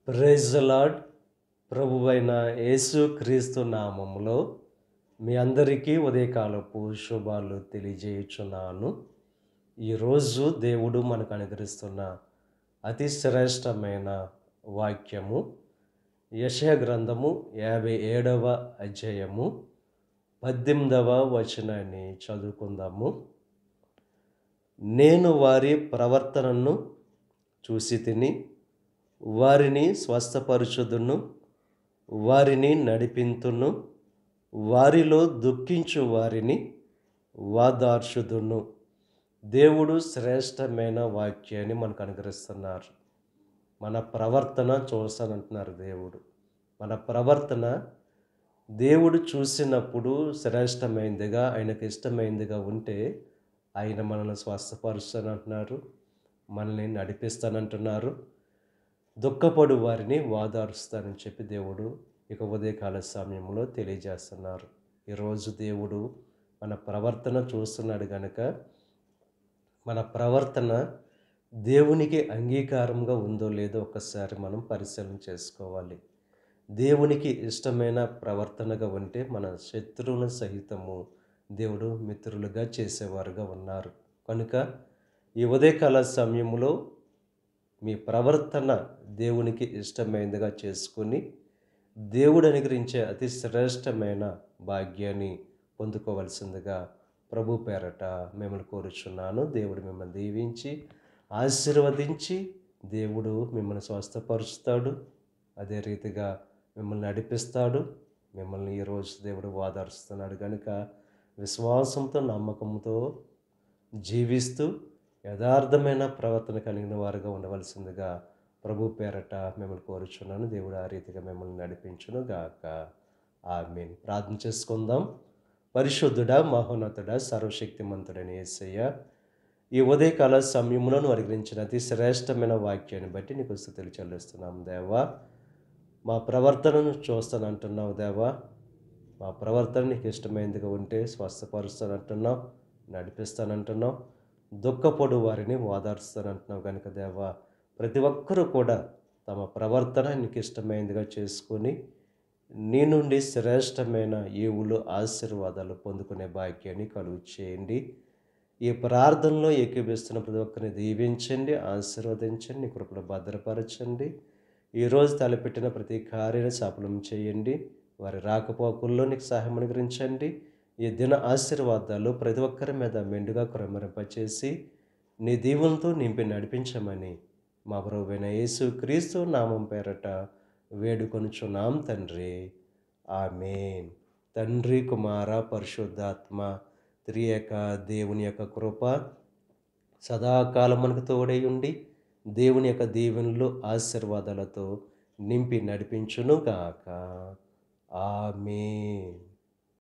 Praise the lord. ప్రభువైన యేసు క్రీస్తు నామములో మీ అందరికీ ఉదయకాలపు శుభాలు తెలియజేయుచున్నాను. ఈరోజు దేవుడు మనకు అనుగ్రహిస్తున్న అతి శ్రేష్టమైన వాక్యము యెషయా గ్రంథము 57వ అధ్యాయము 18వ వచనాన్ని చదువుకుందాము. నేను వారి ప్రవర్తనను చూసి తిని వారిని స్వస్థపరచుదును, వారిని నడిపింతును, వారిలో దుఃఖించు వారిని వాదార్చుదును. దేవుడు శ్రేష్టమైన వాక్యాన్ని మనకు అనుగ్రహిస్తున్నారు. మన ప్రవర్తన చూస్తానంటున్నారు దేవుడు. మన ప్రవర్తన దేవుడు చూసినప్పుడు శ్రేష్టమైనదిగా, ఆయనకు ఇష్టమైనదిగా ఉంటే ఆయన మనల్ని స్వస్థపరుస్తానంటున్నారు, మనల్ని నడిపిస్తానంటున్నారు, దుఃఖపడు వారిని వాదారుస్తానని చెప్పి దేవుడు ఇక ఉదయకాల సమయంలో తెలియజేస్తున్నారు. ఈరోజు దేవుడు మన ప్రవర్తన చూస్తున్నాడు కనుక మన ప్రవర్తన దేవునికి అంగీకారంగా ఉందో లేదో ఒక్కసారి మనం పరిశీలన చేసుకోవాలి. దేవునికి ఇష్టమైన ప్రవర్తనగా ఉంటే మన శత్రువులను సహితము దేవుడు మిత్రులుగా చేసేవారుగా ఉన్నారు. కనుక ఈ ఉదయకాల సమయంలో మీ ప్రవర్తన దేవునికి ఇష్టమైనదిగా చేసుకుని దేవుడు అనుగ్రహించే అతి శ్రేష్టమైన భాగ్యాన్ని పొందుకోవలసిందిగా ప్రభు పేరట మిమ్మల్ని కోరుచున్నాను. దేవుడు మిమ్మల్ని దీవించి ఆశీర్వదించి దేవుడు మిమ్మల్ని స్వస్థపరుస్తాడు. అదే రీతిగా మిమ్మల్ని నడిపిస్తాడు. మిమ్మల్ని ఈరోజు దేవుడు ఓదారుస్తున్నాడు కనుక విశ్వాసంతో నమ్మకంతో జీవిస్తూ యథార్థమైన ప్రవర్తన కలిగిన వారుగా ఉండవలసిందిగా ప్రభు పేరట మిమ్మల్ని కోరుచున్నాను. దేవుడు ఆ రీతిగా మిమ్మల్ని నడిపించును గాక. ఆమేన్. ప్రార్థన చేసుకుందాం. పరిశుద్ధుడా, మహోన్నతుడా, సర్వశక్తిమంతుడైన యేసయ్య, ఈ ఉదయకాల సమయంలో నువ్వు అనుగ్రహించిన అతి శ్రేష్టమైన వాక్యాన్ని బట్టి నీకు స్తుతులు చెల్లిస్తున్నాం దేవా. మా ప్రవర్తనను చూస్తానంటున్నావు దేవా. మా ప్రవర్తన నీకు ఇష్టమైనదిగా ఉంటే స్వస్థపరుస్తానంటున్నావు, నడిపిస్తానంటున్నావు, దుఃఖపడు వారిని ఓదార్స్తానంటున్నావు కనుక దేవా, ప్రతి ఒక్కరూ కూడా తమ ప్రవర్తన నీకు ఇష్టమైనదిగా చేసుకొని నీ నుండి శ్రేష్టమైన ఈవులు ఆశీర్వాదాలు పొందుకునే భాగ్యాన్ని కలుగు చేయండి. ఈ ప్రార్థనలో ఏకీభిస్తున్న ప్రతి ఒక్కరిని దీవించండి, ఆశీర్వదించండి, నీ కృపలో భద్రపరచండి. ఈరోజు తలపెట్టిన ప్రతి కార్యాన్ని సఫలం చేయండి. వారి రాకపోకల్లో నీకు సహాయం అనుగ్రహించండి. ఈ దిన ఆశీర్వాదాలు ప్రతి ఒక్కరి మీద మెండుగా క్రమరింపచేసి నీ దీవులతో నింపి నడిపించమని మా ప్రభువైన యేసు క్రీస్తు నామం పేరట వేడుకొనుచున్నాం తండ్రి. ఆమేన్. తండ్రి, కుమార, పరిశుద్ధాత్మ త్రియేక దేవుని యొక్క కృప సదాకాలం మనకు తోడై ఉండి దేవుని యొక్క దీవెనలు ఆశీర్వాదాలతో నింపి నడిపించును గాక. ఆమేన్.